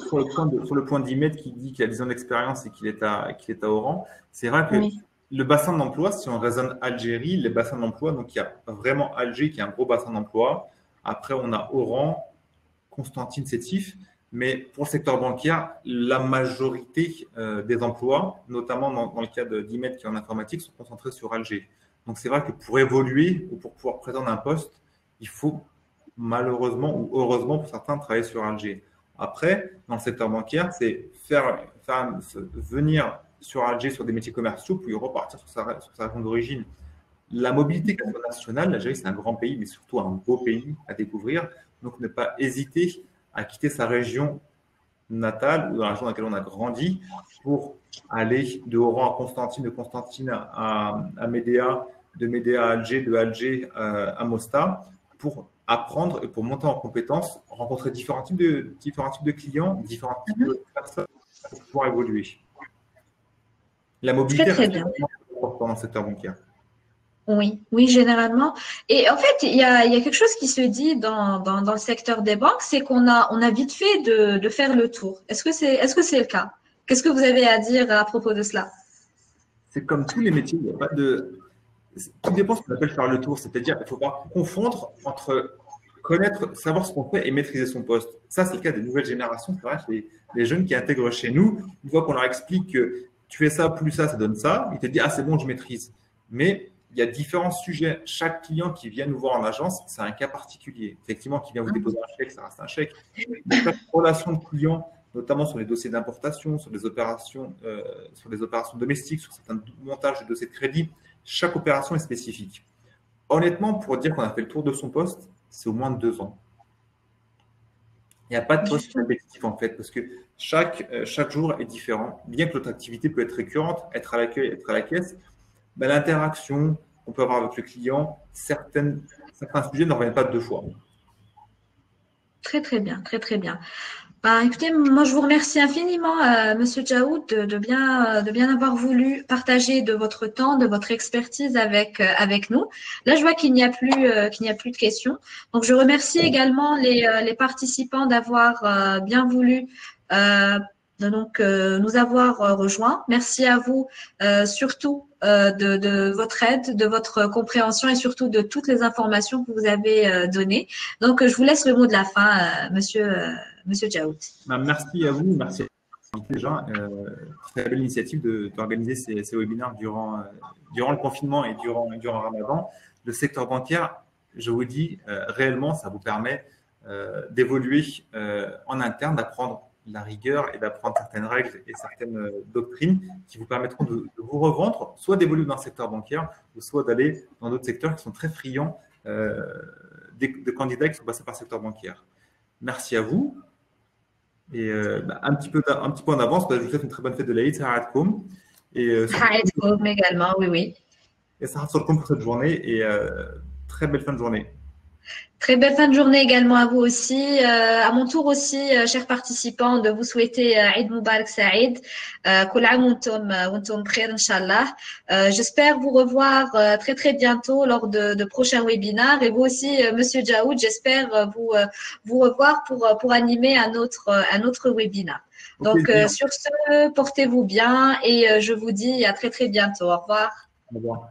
sur le point d'Imed qui dit qu'il a 10 ans d'expérience et qu'il est à Oran, c'est vrai que oui, le bassin d'emploi, si on raisonne Algérie, les bassins d'emploi, donc il y a vraiment Alger qui est un gros bassin d'emploi. Après, on a Oran, Constantine, Sétif. Mais pour le secteur bancaire, la majorité des emplois, notamment dans le cas d'Imed qui est en informatique, sont concentrés sur Alger. Donc c'est vrai que pour évoluer ou pour pouvoir prétendre un poste, il faut malheureusement ou heureusement pour certains travailler sur Alger. Après, dans le secteur bancaire, c'est venir sur Alger sur des métiers commerciaux, puis repartir sur sa région d'origine. La mobilité nationale, l'Algérie, c'est un grand pays, mais surtout un beau pays à découvrir. Donc, ne pas hésiter à quitter sa région natale ou dans la région dans laquelle on a grandi pour aller de Oran à Constantine, de Constantine à Médéa, de Médéa à Alger, de Alger à Mostar pour apprendre et pour monter en compétences, rencontrer différents types de clients, différents types de personnes pour pouvoir évoluer. La très mobilité très reste bien. importante dans le secteur bancaire. Oui, oui, généralement. Et en fait, il y a quelque chose qui se dit dans le secteur des banques, c'est qu'on a vite fait de faire le tour. Est-ce que c'est le cas? Qu'est-ce que vous avez à dire à propos de cela? C'est comme tous les métiers, il n'y a pas de. Tout dépend de ce qu'on appelle faire le tour, c'est-à-dire qu'il ne faut pas confondre entre connaître, savoir ce qu'on fait et maîtriser son poste. Ça, c'est le cas des nouvelles générations. C'est vrai que les jeunes qui intègrent chez nous, une fois qu'on leur explique que tu fais ça, plus ça donne ça, ils te disent, ah, c'est bon, je maîtrise. Mais il y a différents sujets. Chaque client qui vient nous voir en agence, c'est un cas particulier. Effectivement, qui vient vous déposer un chèque, ça reste un chèque. Mais chaque relation de client, notamment sur les dossiers d'importation, sur les opérations domestiques, sur certains montages de dossiers de crédit, chaque opération est spécifique. Honnêtement, pour dire qu'on a fait le tour de son poste, c'est au moins 2 ans. Il n'y a pas de poste répétitif en fait, parce que chaque jour est différent. Bien que notre activité peut être récurrente, être à l'accueil, être à la caisse, ben, l'interaction qu'on peut avoir avec le client, certains sujets ne reviennent pas 2 fois. Très, très bien, très, très bien. Ben, écoutez, moi, je vous remercie infiniment, Monsieur Djaoud, de bien avoir voulu partager de votre temps, de votre expertise avec nous. Là, je vois qu'il n'y a plus de questions. Donc, je remercie également les participants d'avoir bien voulu nous avoir rejoints. Merci à vous, surtout de votre aide, de votre compréhension et surtout de toutes les informations que vous avez données. Donc, je vous laisse le mot de la fin, Monsieur Djaoud. Ben, merci à vous, merci à vous déjà. Très belle initiative d'organiser ces webinaires durant le confinement et durant Ramadan. Le secteur bancaire, je vous dis, réellement, ça vous permet d'évoluer en interne, d'apprendre la rigueur et d'apprendre certaines règles et certaines doctrines qui vous permettront de vous revendre, soit d'évoluer dans le secteur bancaire, ou soit d'aller dans d'autres secteurs qui sont très friands de candidats qui sont passés par le secteur bancaire. Merci à vous. Et un petit peu en avance, je vous souhaite une très bonne fête de l'Aïd, Saharatkoum. Et Haïtkoum également, oui, oui. et Saharatkoum pour cette journée et très belle fin de journée. Très belle fin de journée également à vous aussi. À mon tour aussi, chers participants, de vous souhaiter Eid Mubarak Saïd. Kul aam wantum bkhair, Inch'Allah. J'espère vous revoir très très bientôt lors de prochains webinaires. Et vous aussi, Monsieur Djaoud, j'espère vous revoir pour animer un autre webinaire. Au Donc, plaisir. sur ce, portez-vous bien et je vous dis à très, très bientôt. Au revoir. Au revoir.